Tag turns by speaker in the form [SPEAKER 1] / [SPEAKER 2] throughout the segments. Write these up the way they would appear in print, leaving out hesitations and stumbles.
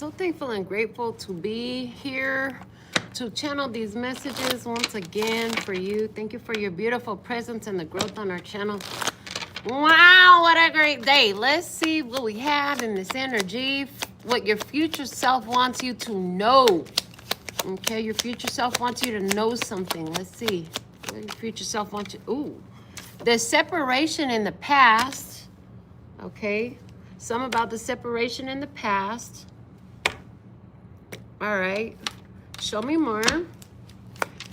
[SPEAKER 1] So thankful and grateful to be here to channel these messages once again for you. Thank you for your beautiful presence and the growth on our channel. Wow, what a great day. Let's see what we have in this energy, what your future self wants you to know. Okay, your future self wants you to know something. Let's see what your future self wants you. Ooh, the separation in the past. Okay, some about the separation in the past. All right, show me more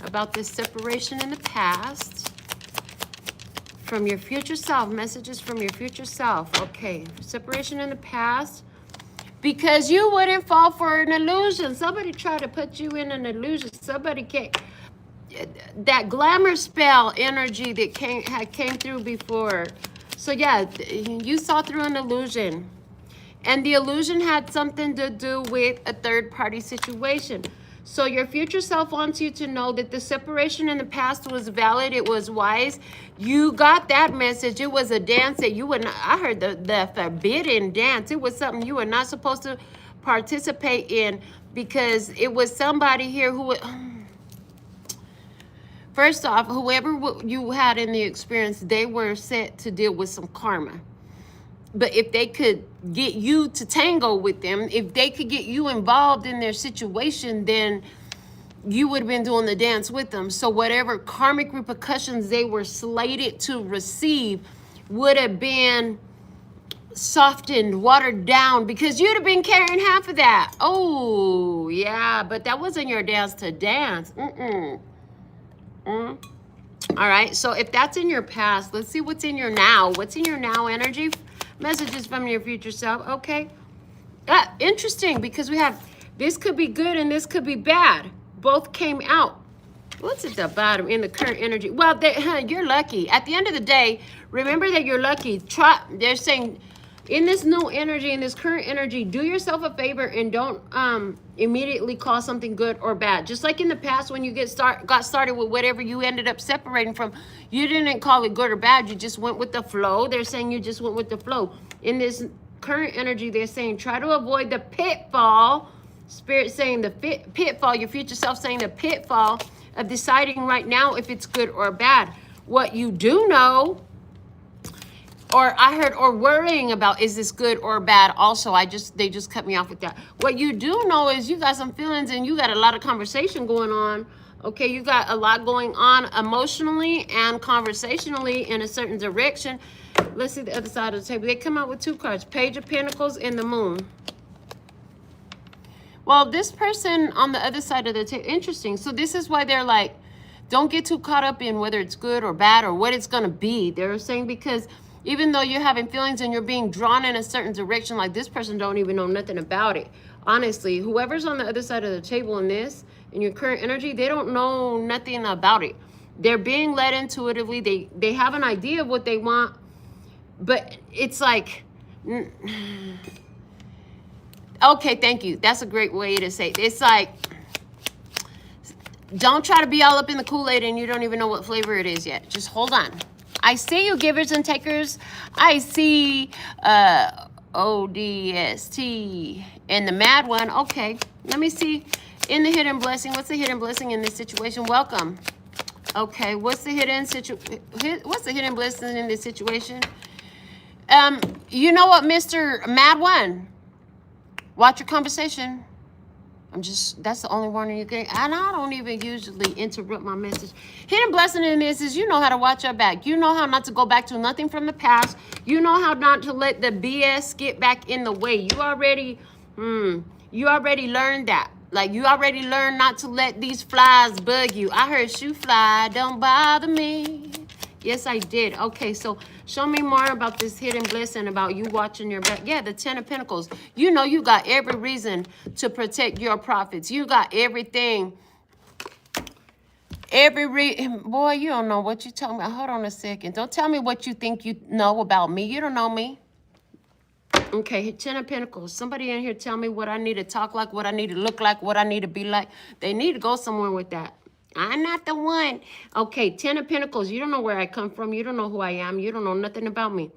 [SPEAKER 1] about this separation in the past from your future self. Messages from your future self. Okay, separation in the past, because you wouldn't fall for an illusion. Somebody tried to put you in an illusion. Somebody came, that glamour spell energy that came through before. So yeah, you saw through an illusion. And the illusion had something to do with a third-party situation. So your future self wants you to know that the separation in the past was valid. It was wise. You got that message. It was a dance that you would not, I heard the forbidden dance. It was something you were not supposed to participate in, because it was somebody here who would... First off, whoever you had in the experience, they were set to deal with some karma. But if they could get you to tango with them, if they could get you involved in their situation, then you would have been doing the dance with them. So whatever karmic repercussions they were slated to receive would have been softened, watered down, because you'd have been carrying half of that. Oh, yeah, but that wasn't your dance to dance. All right, so if that's in your past, let's see what's in your now. What's in your now energy? Messages from your future self. Okay. Interesting, because we have this could be good and this could be bad. Both came out. What's at the bottom in the current energy? Well, you're lucky. At the end of the day, remember that you're lucky. They're saying in this new energy, in this current energy, do yourself a favor and don't immediately call something good or bad. Just like in the past when you got started with whatever you ended up separating from, you didn't call it good or bad. You just went with the flow. They're saying you just went with the flow. In this current energy, they're saying try to avoid the pitfall. Spirit saying the pitfall. Your future self saying the pitfall of deciding right now if it's good or bad. What you do know, or I heard, or worrying about, is this good or bad? Also, they just cut me off with that. What you do know is you got some feelings and you got a lot of conversation going on. Okay, you got a lot going on emotionally and conversationally in a certain direction. Let's see the other side of the table. They come out with two cards, Page of Pentacles and the Moon. Well, this person on the other side of the table, interesting. So this is why they're like, don't get too caught up in whether it's good or bad or what it's going to be. They're saying because even though you're having feelings and you're being drawn in a certain direction, like this person don't even know nothing about it. Honestly, whoever's on the other side of the table in this, in your current energy, they don't know nothing about it. They're being led intuitively. They have an idea of what they want, but it's like, okay, thank you. That's a great way to say it. It's like, don't try to be all up in the Kool-Aid and you don't even know what flavor it is yet. Just hold on. I see you givers and takers. I see ODST and the mad one. Okay, let me see. In the hidden blessing, what's the hidden blessing in this situation? Welcome. Okay, what's the hidden blessing in this situation? You know what, Mr. Mad One? Watch your conversation. That's the only warning you get. And I don't even usually interrupt my message. Hidden blessing in this is you know how to watch your back. You know how not to go back to nothing from the past. You know how not to let the BS get back in the way. You already learned that. Like you already learned not to let these flies bug you. I heard shoe fly, don't bother me. Yes, I did. Okay, so show me more about this hidden blessing, about you watching your back. Yeah, the 10 of Pentacles. You know you got every reason to protect your profits. You got everything. Boy, you don't know what you're talking about. Hold on a second. Don't tell me what you think you know about me. You don't know me. Okay, 10 of Pentacles. Somebody in here tell me what I need to talk like, what I need to look like, what I need to be like. They need to go somewhere with that. I'm not the one. Okay, 10 of Pentacles. You don't know where I come from. You don't know who I am. You don't know nothing about me.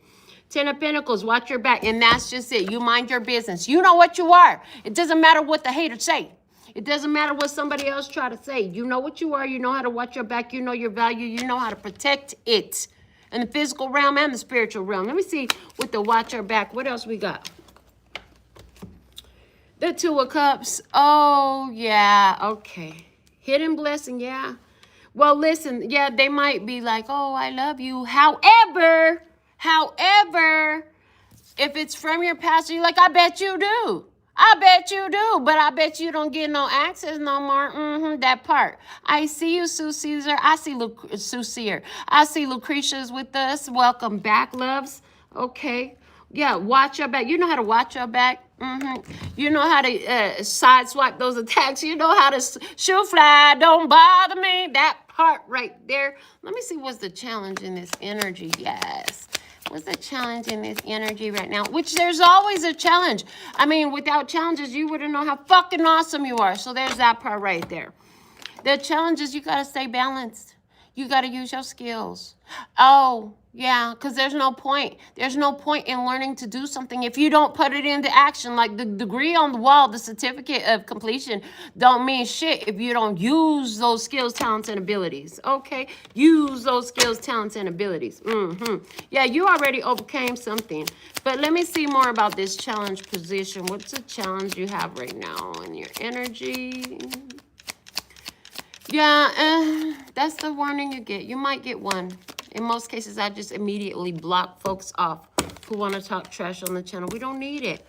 [SPEAKER 1] Ten of Pentacles, watch your back. And that's just it. You mind your business. You know what you are. It doesn't matter what the haters say. It doesn't matter what somebody else try to say. You know what you are. You know how to watch your back. You know your value. You know how to protect it in the physical realm and the spiritual realm. Let me see with the watch your back. What else we got? The Two of Cups. Oh, yeah. Okay. Hidden blessing. Yeah. Well, listen. Yeah, they might be like, oh, I love you. However, if it's from your past, you're like, I bet you do. I bet you do, but I bet you don't get no access no more. That part. I see you, Sue Caesar. I see Sue Seer. I see Lucretia's with us. Welcome back, loves. Okay. Yeah, watch your back. You know how to watch your back. You know how to sideswipe those attacks. You know how to shoot fly. Don't bother me. That part right there. Let me see what's the challenge in this energy. Yes. What's the challenge in this energy right now? Which there's always a challenge. I mean, without challenges, you wouldn't know how fucking awesome you are. So there's that part right there. The challenge is you got to stay balanced. You got to use your skills. Oh, yeah, because there's no point. There's no point in learning to do something if you don't put it into action. Like the degree on the wall, the certificate of completion don't mean shit if you don't use those skills, talents, and abilities. Okay? Use those skills, talents, and abilities. Yeah, you already overcame something. But let me see more about this challenge position. What's the challenge you have right now in your energy? Yeah, that's the warning you get. You might get one. In most cases, I just immediately block folks off who want to talk trash on the channel. We don't need it.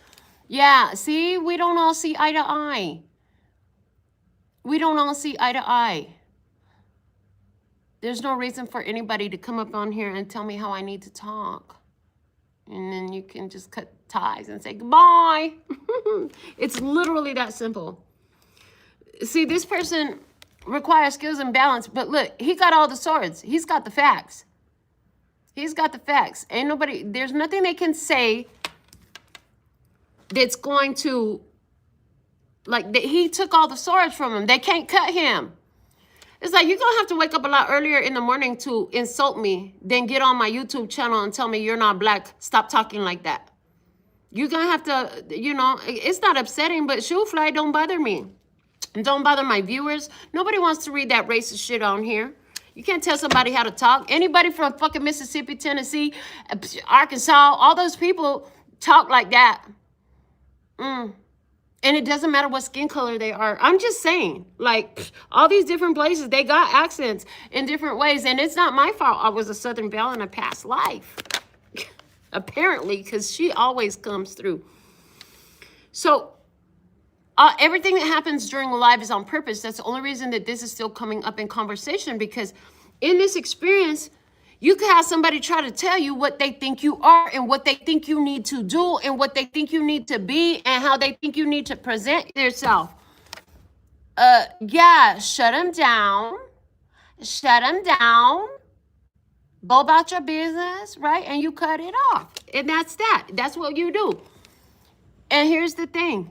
[SPEAKER 1] Yeah, see, we don't all see eye to eye. We don't all see eye to eye. There's no reason for anybody to come up on here and tell me how I need to talk. And then you can just cut ties and say goodbye. It's literally that simple. See, this person requires skills and balance, but look, he got all the swords. He's got the facts. He's got the facts. Ain't nobody, there's nothing they can say that's going to, like, he took all the swords from him. They can't cut him. It's like, you're going to have to wake up a lot earlier in the morning to insult me than get on my YouTube channel and tell me you're not black. Stop talking like that. You're going to have to, you know, it's not upsetting, but shoe fly don't bother me. And don't bother my viewers. Nobody wants to read that racist shit on here. You can't tell somebody how to talk. Anybody from fucking Mississippi, Tennessee, Arkansas, all those people talk like that. And it doesn't matter what skin color they are. I'm just saying, like, all these different places, they got accents in different ways. And it's not my fault I was a Southern Belle in a past life. Apparently, because she always comes through. So, everything that happens during a live is on purpose. That's the only reason that this is still coming up in conversation, because in this experience, you could have somebody try to tell you what they think you are and what they think you need to do and what they think you need to be and how they think you need to present yourself. Yeah, shut them down. Shut them down. Go about your business, right? And you cut it off. And that's that. That's what you do. And here's the thing.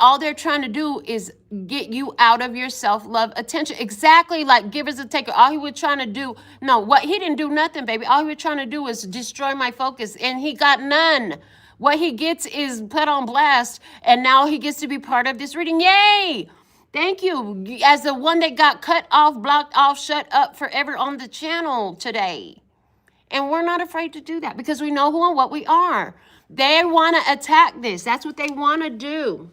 [SPEAKER 1] All they're trying to do is get you out of your self-love attention. Exactly like givers and takers. All he was trying to do, he didn't do nothing, baby. All he was trying to do was destroy my focus, and he got none. What he gets is put on blast, and now he gets to be part of this reading. Yay! Thank you. As the one that got cut off, blocked off, shut up forever on the channel today. And we're not afraid to do that because we know who and what we are. They want to attack this. That's what they want to do.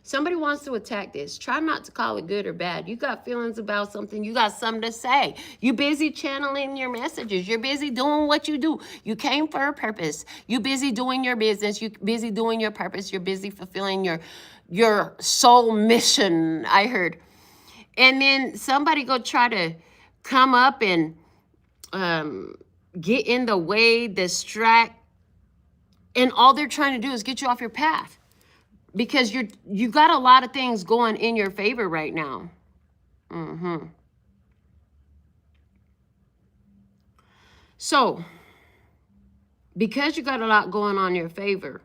[SPEAKER 1] Somebody wants to attack this. Try not to call it good or bad. You got feelings about something. You got something to say. You busy channeling your messages. You're busy doing what you do. You came for a purpose. You busy doing your business. You busy doing your purpose. You're busy fulfilling your soul mission, I heard. And then somebody go try to come up and get in the way, distract. And all they're trying to do is get you off your path. Because you got a lot of things going in your favor right now. So, because you got a lot going on in your favor,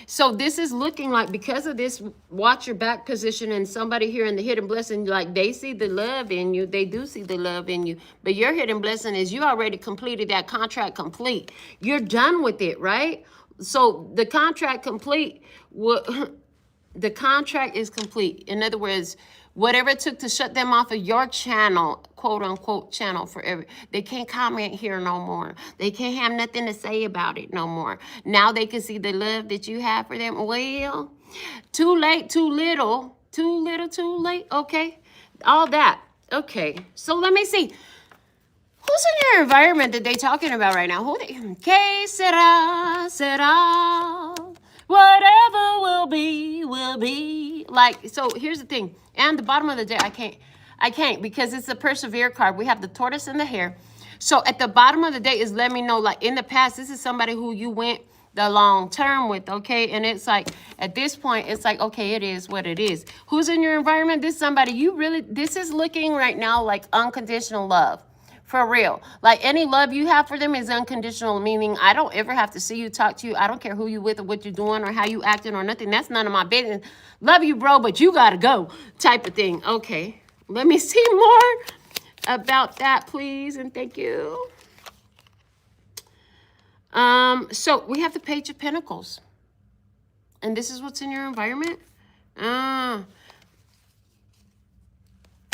[SPEAKER 1] So this is looking like, because of this watch your back position and somebody here in the hidden blessing, like they see the love in you. They do see the love in you. But your hidden blessing is you already completed that contract complete. You're done with it, right? So the contract complete, the contract is complete. In other words, whatever it took to shut them off of your channel, quote unquote channel forever, they can't comment here no more. They can't have nothing to say about it no more. Now they can see the love that you have for them. Well, too late, too little, too little, too late. Okay, all that. Okay, so let me see. Who's in your environment that they talking about right now? Who they? Que sera, sera. Whatever will be, will be. Like, so here's the thing. And the bottom of the deck, I can't because it's a persevere card. We have the tortoise and the hare. So at the bottom of the deck is let me know, like in the past, this is somebody who you went the long term with, okay? And it's like, at this point, it's like, okay, it is what it is. Who's in your environment? This is somebody you really, this is looking right now like unconditional love. For real. Like any love you have for them is unconditional, meaning I don't ever have to see you, talk to you. I don't care who you with or what you're doing or how you acting or nothing. That's none of my business. Love you, bro, but you got to go type of thing. Okay. Let me see more about that, please. And thank you. So we have the Page of Pentacles. And this is what's in your environment.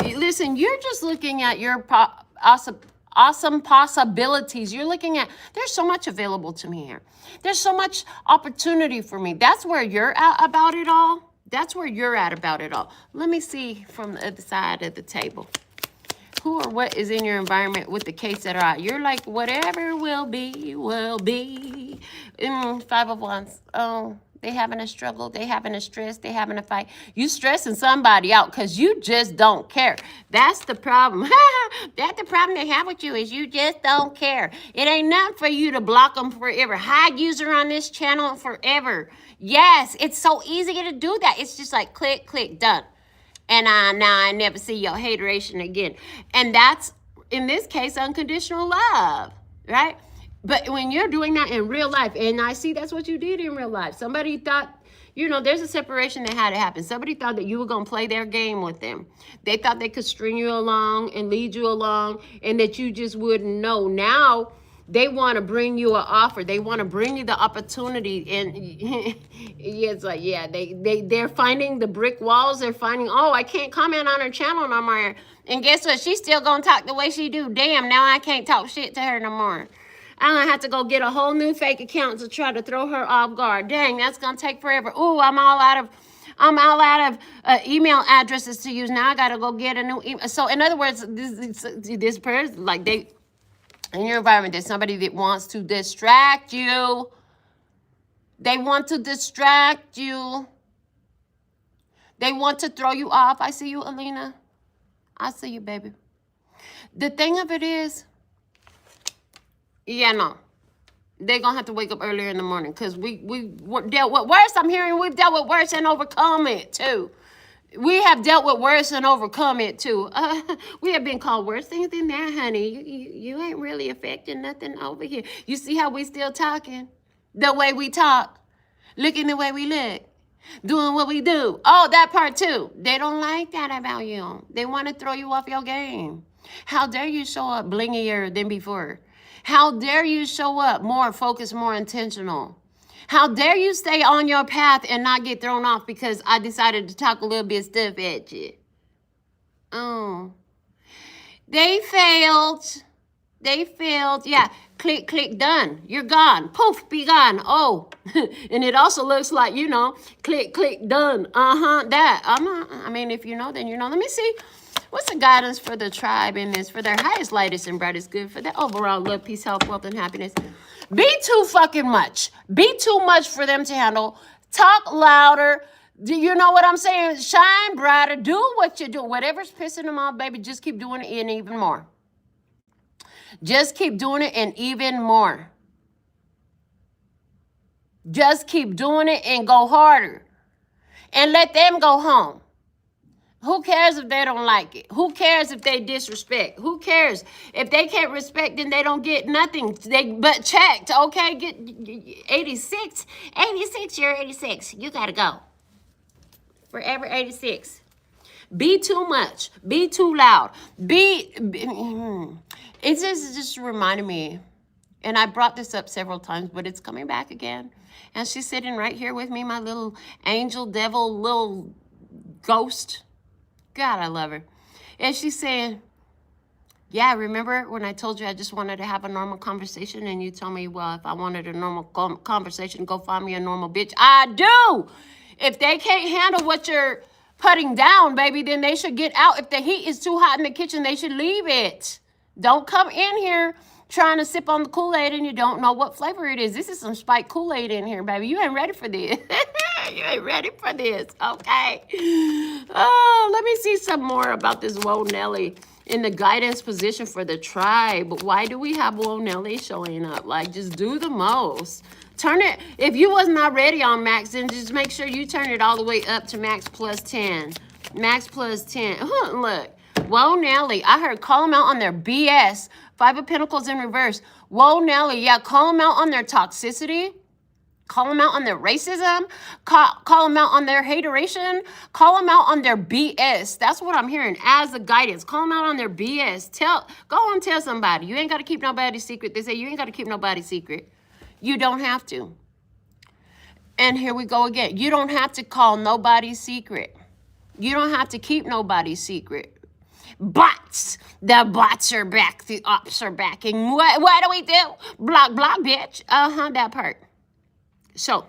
[SPEAKER 1] Listen, you're just looking at your awesome possibilities. You're looking at, there's so much available to me here. There's so much opportunity for me. That's where you're at about it all. That's where you're at about it all. Let me see from the other side of the table. Who or what is in your environment with the case that are out? You're like, whatever will be, will be. Five of Wands. Oh, they having a struggle. They having a stress. They having a fight. You stressing somebody out because you just don't care. That's the problem. That's the problem they have with you is you just don't care. It ain't nothing for you to block them forever. Hide user on this channel forever. Yes, it's so easy to do that. It's just like click, click, done. And now I never see your hateration again. And that's, in this case, unconditional love, right? But when you're doing that in real life, and I see that's what you did in real life. Somebody thought, you know, there's a separation that had to happen. Somebody thought that you were going to play their game with them. They thought they could string you along and lead you along and that you just wouldn't know. Now, they want to bring you an offer. They want to bring you the opportunity. And it's like, yeah, they're finding the brick walls. They're finding, oh, I can't comment on her channel no more. And guess what? She's still going to talk the way she do. Damn, now I can't talk shit to her no more. I'm going to have to go get a whole new fake account to try to throw her off guard. Dang, that's going to take forever. Ooh, I'm all out of email addresses to use. Now I got to go get a new email. So in other words, this person, like in your environment, there's somebody that wants to distract you. They want to distract you. They want to throw you off. I see you, Alina. I see you, baby. The thing of it is, yeah, no. They're going to have to wake up earlier in the morning because we dealt with worse. I'm hearing we've dealt with worse and overcome it, too. We have dealt with worse and overcome it, too. We have been called worse things than that, honey. You ain't really affecting nothing over here. You see how we still talking? The way we talk. Looking the way we look. Doing what we do. Oh, that part, too. They don't like that about you. They want to throw you off your game. How dare you show up blingier than before? How dare you show up more focused, more intentional? How dare you stay on your path and not get thrown off because I decided to talk a little bit of stuff at you? Oh. They failed. They failed. Yeah. Click, click, done. You're gone. Poof, be gone. Oh. And it also looks like, you know, click, click, done. That. I mean, if you know, then you know. Let me see. What's the guidance for the tribe in this? For their highest, lightest, and brightest good. For their overall love, peace, health, wealth, and happiness. Be too fucking much. Be too much for them to handle. Talk louder. Do you know what I'm saying? Shine brighter. Do what you do. Whatever's pissing them off, baby, just keep doing it and even more. Just keep doing it and even more. Just keep doing it and go harder. And let them go home. Who cares if they don't like it? Who cares if they disrespect? Who cares? If they can't respect, then they don't get nothing. But checked, okay? Get 86. 86, you're 86. You gotta go. Forever 86. Be too much. Be too loud. It's just reminded me, and I brought this up several times, but it's coming back again. And she's sitting right here with me, my little angel, devil, little ghost. God, I love her. And she's saying, yeah, remember when I told you I just wanted to have a normal conversation, and you told me, well, if I wanted a normal conversation, go find me a normal bitch. I do. If they can't handle what you're putting down, baby, then they should get out. If the heat is too hot in the kitchen, they should leave it. Don't come in here trying to sip on the Kool-Aid and you don't know what flavor it is. This is some spiked Kool-Aid in here, baby. You ain't ready for this. You ain't ready for this, okay? Oh, let me see some more about this Whoa Nelly in the guidance position for the tribe. Why do we have Whoa Nelly showing up? Like, just do the most. Turn it, if you was not ready on max, then just make sure you turn it all the way up to max plus 10. Max plus 10. Look, Whoa Nelly, I heard call them out on their BS. 5 of Pentacles in reverse. Whoa Nelly, yeah, call them out on their toxicity. Call them out on their racism. Call them out on their hateration. Call them out on their BS. That's what I'm hearing as a guidance. Call them out on their BS. Go and tell somebody. You ain't got to keep nobody's secret. They say you ain't got to keep nobody's secret. You don't have to. And here we go again. You don't have to call nobody's secret. You don't have to keep nobody's secret. Bots. The bots are back. The ops are back. And what do we do? Block, bitch. That part. So,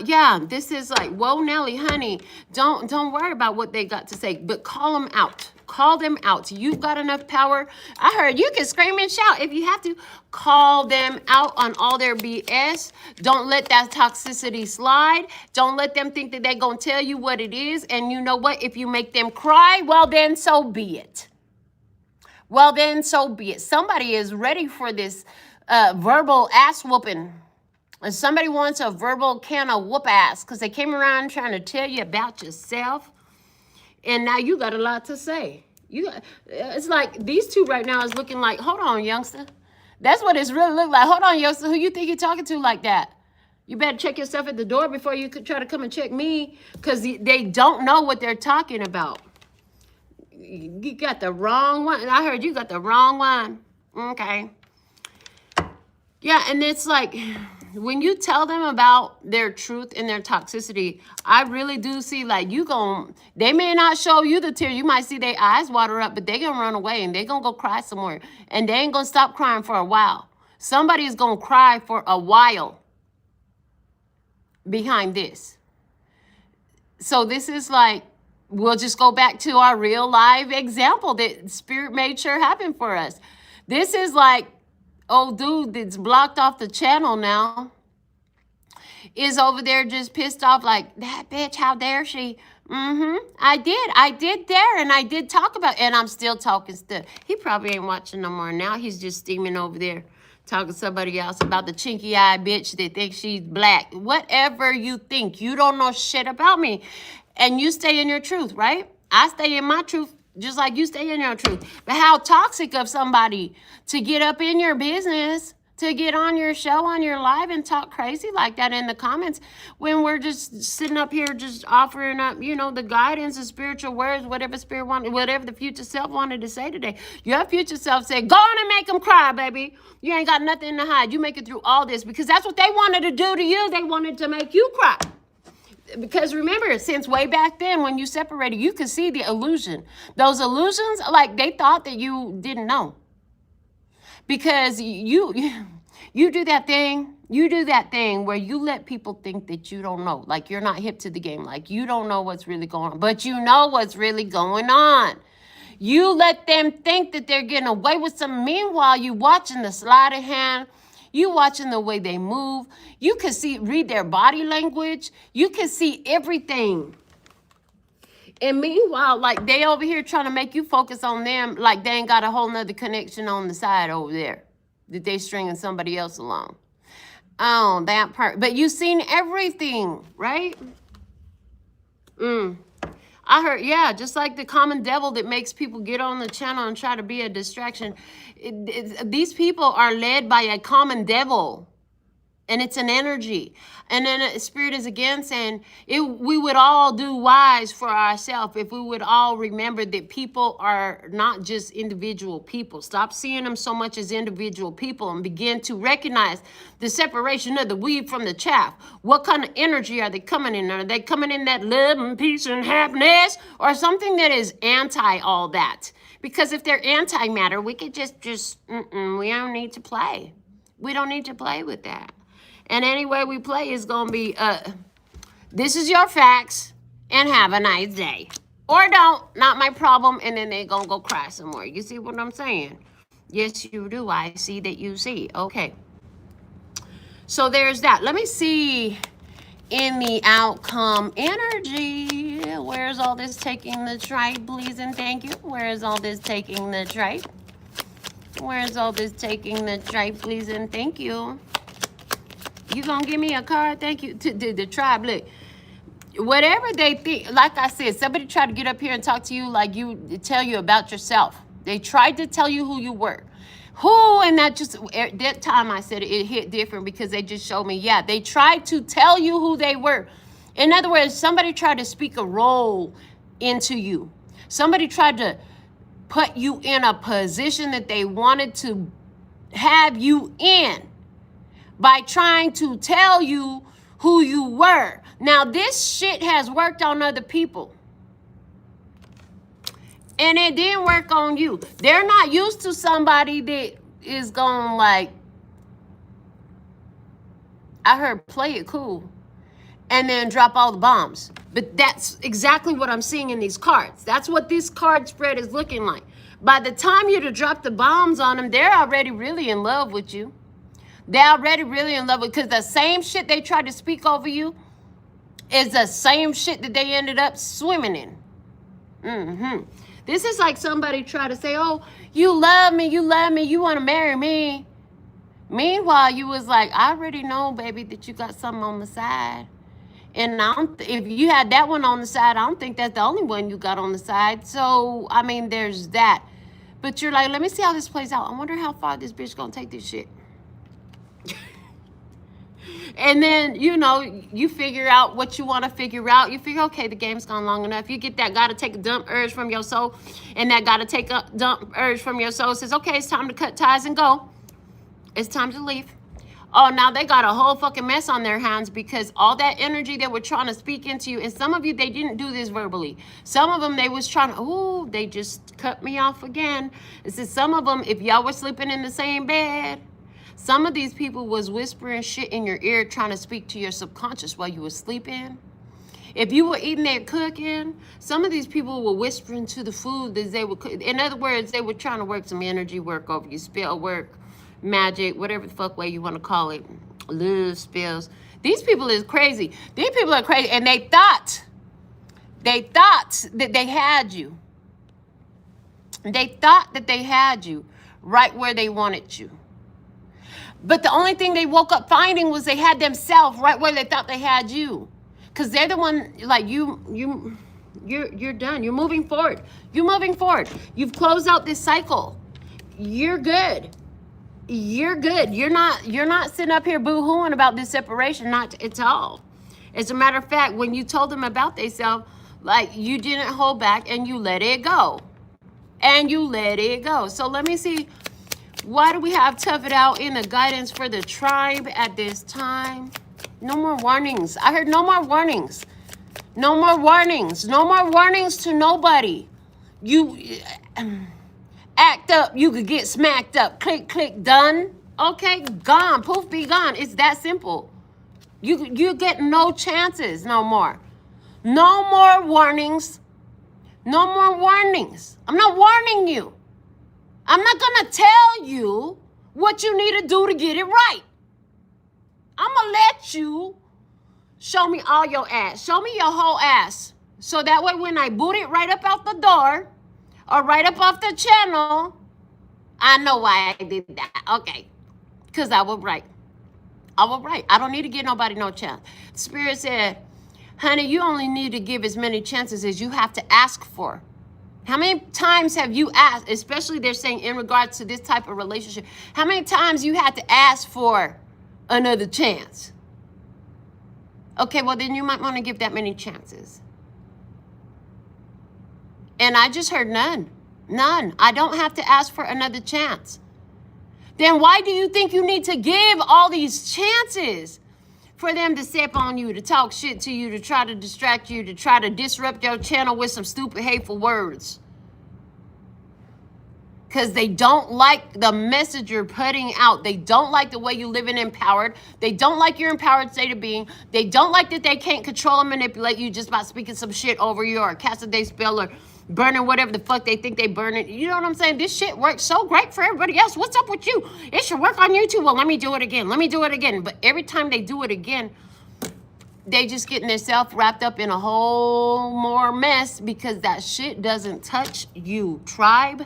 [SPEAKER 1] yeah, this is like, whoa, Nelly, honey, don't worry about what they got to say, but call them out. Call them out. You've got enough power. I heard you can scream and shout if you have to. Call them out on all their BS. Don't let that toxicity slide. Don't let them think that they're going to tell you what it is. And you know what? If you make them cry, well, then so be it. Well, then so be it. Somebody is ready for this verbal ass whooping. And somebody wants a verbal can of whoop ass because they came around trying to tell you about yourself. And now you got a lot to say. It's like these two right now is looking like, hold on, youngster. That's what it's really look like. Hold on, youngster. Who you think you're talking to like that? You better check yourself at the door before you could try to come and check me because they don't know what they're talking about. You got the wrong one. I heard you got the wrong one. Okay. Yeah, and it's like when you tell them about their truth and their toxicity, I really do see like they may not show you the tear. You might see their eyes water up, but they're going to run away and they're going to go cry somewhere. And they ain't going to stop crying for a while. Somebody is going to cry for a while behind this. So this is like, we'll just go back to our real live example that Spirit made sure happened for us. This is like, old dude that's blocked off the channel now is over there just pissed off like, that bitch, how dare she? I did dare, and I did talk about, and I'm still talking stuff. He probably ain't watching no more now. He's just steaming over there talking to somebody else about the chinky-eyed bitch that thinks she's black. Whatever you think, you don't know shit about me. And you stay in your truth, right? I stay in my truth. Just like you stay in your truth. But how toxic of somebody to get up in your business, to get on your show, on your live and talk crazy like that in the comments when we're just sitting up here just offering up, the guidance, the spiritual words, whatever spirit wanted, whatever the future self wanted to say today. Your future self said, go on and make them cry, baby. You ain't got nothing to hide. You make it through all this because that's what they wanted to do to you. They wanted to make you cry. Because remember, since way back then when you separated, you could see the illusion. Those illusions, like they thought that you didn't know. Because you do that thing. You do that thing where you let people think that you don't know. Like you're not hip to the game. Like you don't know what's really going on. But you know what's really going on. You let them think that they're getting away with something. Meanwhile, you watching the sleight of hand. You watching the way they move. You can read their body language. You can see everything. And meanwhile, like they over here trying to make you focus on them like they ain't got a whole nother connection on the side over there that they stringing somebody else along. Oh, that part. But you seen everything, right? I heard, yeah, just like the common devil that makes people get on the channel and try to be a distraction. These people are led by a common devil. And it's an energy. And then Spirit is again saying, we would all do wise for ourselves if we would all remember that people are not just individual people. Stop seeing them so much as individual people and begin to recognize the separation of the wheat from the chaff. What kind of energy are they coming in? Are they coming in that love and peace and happiness, or something that is anti all that? Because if they're anti-matter, we could just we don't need to play. We don't need to play with that. And any way we play is going to be, this is your facts, and have a nice day. Or don't, not my problem, and then they're going to go cry somewhere. You see what I'm saying? Yes, you do. I see that you see. Okay. So there's that. Let me see in the outcome energy. Where's all this taking the tribe, please and thank you? Where is all this taking the tribe? Where's all this taking the tribe, please and thank you? You gonna give me a card? Thank you. To the tribe, look. Whatever they think, like I said, somebody tried to get up here and talk to you like tell you about yourself. They tried to tell you who you were. Who, and that just, at that time I said it hit different because they just showed me, yeah, they tried to tell you who they were. In other words, somebody tried to speak a role into you. Somebody tried to put you in a position that they wanted to have you in, by trying to tell you who you were. Now, this shit has worked on other people. And it didn't work on you. They're not used to somebody that is going like, I heard play it cool, and then drop all the bombs. But that's exactly what I'm seeing in these cards. That's what this card spread is looking like. By the time you to drop the bombs on them, they're already really in love with you. They're already really in love with, because the same shit they tried to speak over you is the same shit that they ended up swimming in. This is like somebody tried to say, oh, you love me, you want to marry me. Meanwhile, you was like, I already know, baby, that you got something on the side. And if you had that one on the side, I don't think that's the only one you got on the side. So, I mean, there's that. But you're like, let me see how this plays out. I wonder how far this bitch gonna take this shit. And then, you figure out what you want to figure out. You figure, okay, the game's gone long enough. You get that gotta take a dump urge from your soul. And that gotta take a dump urge from your soul says, okay, it's time to cut ties and go. It's time to leave. Oh, now they got a whole fucking mess on their hands because all that energy they were trying to speak into you. And some of you, they didn't do this verbally. Some of them, they was trying to, they just cut me off again. It says some of them, if y'all were sleeping in the same bed, some of these people was whispering shit in your ear trying to speak to your subconscious while you were sleeping. If you were eating and cooking, some of these people were whispering to the food that they would cook. In other words, they were trying to work some energy work over you, spell work, magic, whatever the fuck way you want to call it, little spells. These people is crazy. These people are crazy, and they thought that they had you. They thought that they had you right where they wanted you. But the only thing they woke up finding was they had themselves right where they thought they had you. Because they're the one, like, you're done. You're moving forward. You're moving forward. You've closed out this cycle. You're good. You're good. You're not sitting up here boo-hooing about this separation, not at all. As a matter of fact, when you told them about themselves, like, you didn't hold back and you let it go. And you let it go. So let me see. Why do we have tough it out in the guidance for the tribe at this time? No more warnings. I heard no more warnings. No more warnings. No more warnings to nobody. You act up, you could get smacked up. Click, click, done. Okay, gone. Poof, be gone. It's that simple. You get no chances no more. No more warnings. No more warnings. I'm not warning you. I'm not going to tell you what you need to do to get it right. I'm going to let you show me all your ass. Show me your whole ass. So that way when I boot it right up out the door or right up off the channel, I know why I did that. Okay. Because I was right. I was right. I don't need to give nobody no chance. Spirit said, Honey, you only need to give as many chances as you have to ask for. How many times have you asked, especially they're saying in regards to this type of relationship, how many times you had to ask for another chance? Okay, well then you might want to give that many chances. And I just heard none. None. I don't have to ask for another chance. Then why do you think you need to give all these chances? For them to step on you, to talk shit to you, to try to distract you, to try to disrupt your channel with some stupid, hateful words. Because they don't like the message you're putting out. They don't like the way you live in empowered. They don't like your empowered state of being. They don't like that they can't control and manipulate you just by speaking some shit over you or cast a day spell or burning whatever the fuck they think they burning. You know what I'm saying? This shit works so great for everybody else. What's up with you? It should work on you too. Well, let me do it again. Let me do it again. But every time they do it again, they just getting themselves wrapped up in a whole more mess because that shit doesn't touch you, tribe.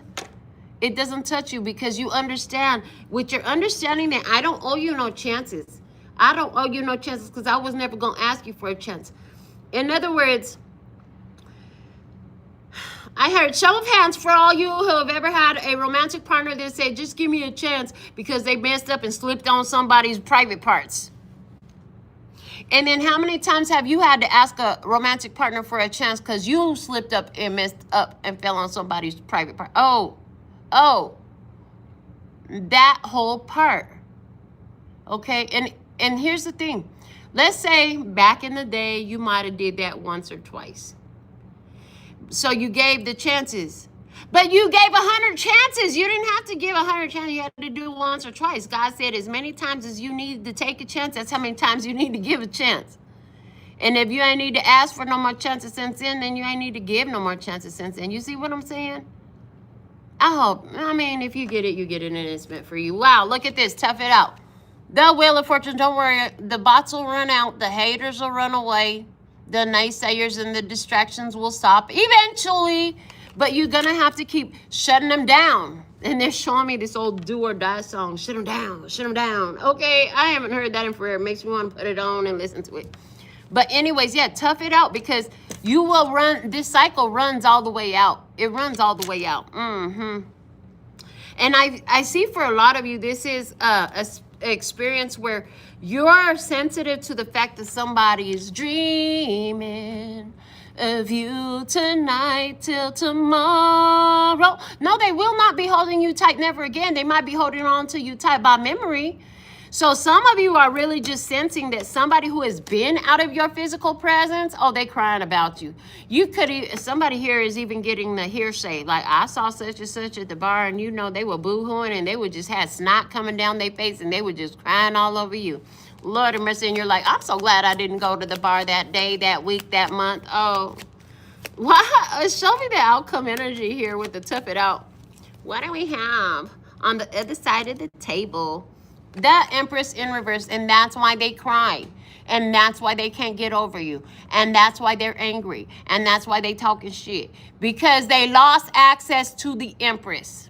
[SPEAKER 1] It doesn't touch you because you understand. With your understanding that I don't owe you no chances. I don't owe you no chances because I was never going to ask you for a chance. In other words, I heard show of hands for all you who have ever had a romantic partner that said, just give me a chance because they messed up and slipped on somebody's private parts. And then how many times have you had to ask a romantic partner for a chance because you slipped up and messed up and fell on somebody's private part? Oh, that whole part. Okay, and here's the thing. Let's say back in the day, you might have did that once or twice. So you gave the chances. But you gave 100 chances. You didn't have to give 100 chances. You had to do it once or twice. God said as many times as you need to take a chance, that's how many times you need to give a chance. And if you ain't need to ask for no more chances since then you ain't need to give no more chances since then. You see what I'm saying? I mean, if you get it, you get it, and it's meant for you. Wow, look at this. Tough it out. The Wheel of Fortune, don't worry. The bots will run out. The haters will run away. The naysayers and the distractions will stop eventually. But you're going to have to keep shutting them down. And they're showing me this old do or die song. Shut them down. Shut them down. Okay, I haven't heard that in forever. It makes me want to put it on and listen to it. But anyways, yeah, tough it out because you will run. This cycle runs all the way out. It runs all the way out. And I see for a lot of you, this is a experience where you're sensitive to the fact that somebody is dreaming of you tonight till tomorrow. No, they will not be holding you tight never again. They might be holding on to you tight by memory. So some of you are really just sensing that somebody who has been out of your physical presence, oh, they crying about you. You could, somebody here is even getting the hearsay. Like, I saw such and such at the bar, and you know, they were boo-hooing, and they would just have snot coming down their face, and they were just crying all over you. Lord have mercy, and you're like, I'm so glad I didn't go to the bar that day, that week, that month. Oh, why? Show me the outcome energy here with the tough it out. What do we have on the other side of the table? The Empress in reverse, and that's why they cry, and that's why they can't get over you, and that's why they're angry, and that's why they talking shit, because they lost access to the Empress.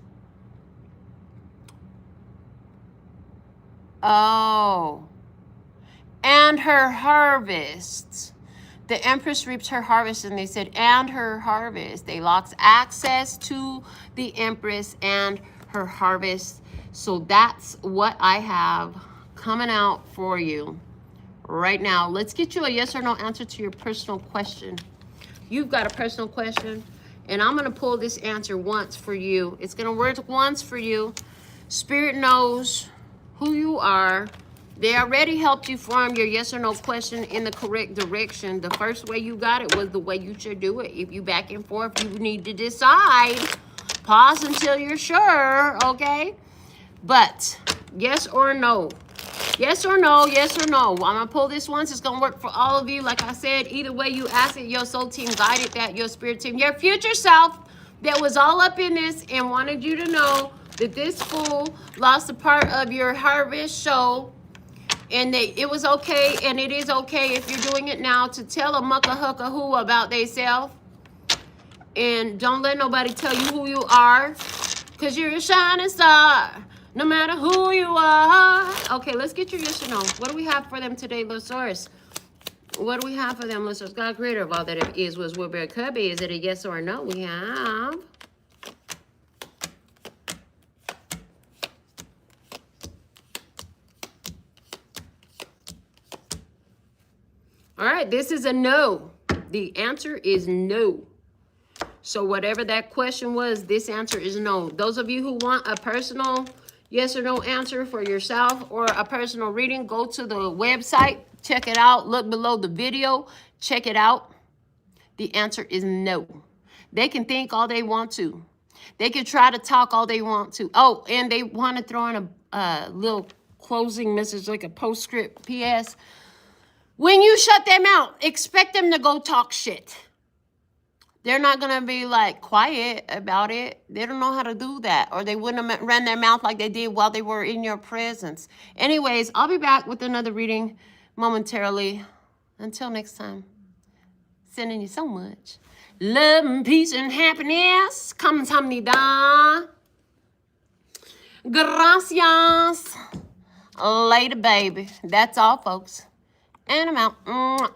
[SPEAKER 1] Oh, and her harvest. The Empress reaps her harvest, and they said, and her harvest. They lost access to the Empress and her harvest. So that's what I have coming out for you right now. Let's get you a yes or no answer to your personal question. You've got a personal question, and I'm going to pull this answer once for you. It's going to work once for you. Spirit knows who you are. They already helped you form your yes or no question in the correct direction. The first way you got it was the way you should do it. If you back and forth, you need to decide. Pause until you're sure, okay? But yes or no? Yes or no? Yes or no? I'm going to pull this once. It's going to work for all of you. Like I said, either way you ask it, your soul team guided that, your spirit team, your future self that was all up in this and wanted you to know that this fool lost a part of your harvest show, and that it was okay, and it is okay if you're doing it now, to tell a mucka hucka who about theyself. And don't let nobody tell you who you are, because you're a shining star. No matter who you are. Okay, let's get your yes or no. What do we have for them today, Losaurus? What do we have for them, listeners? God, creator of all that it is, was, will be, or could be. Is it a yes or a no? We have... All right, this is a no. The answer is no. So whatever that question was, this answer is no. Those of you who want a personal yes or no answer for yourself or a personal reading, go to the website, check it out, look below the video, check it out. The answer is no. They can think all they want to. They can try to talk all they want to. Oh, and they want to throw in a little closing message, like a postscript PS. When you shut them out, expect them to go talk shit. They're not going to be like quiet about it. They don't know how to do that. Or they wouldn't have ran their mouth like they did while they were in your presence. Anyways, I'll be back with another reading momentarily. Until next time, sending you so much love and peace and happiness. Kamsahamnida. Gracias. Later, baby. That's all, folks. And I'm out.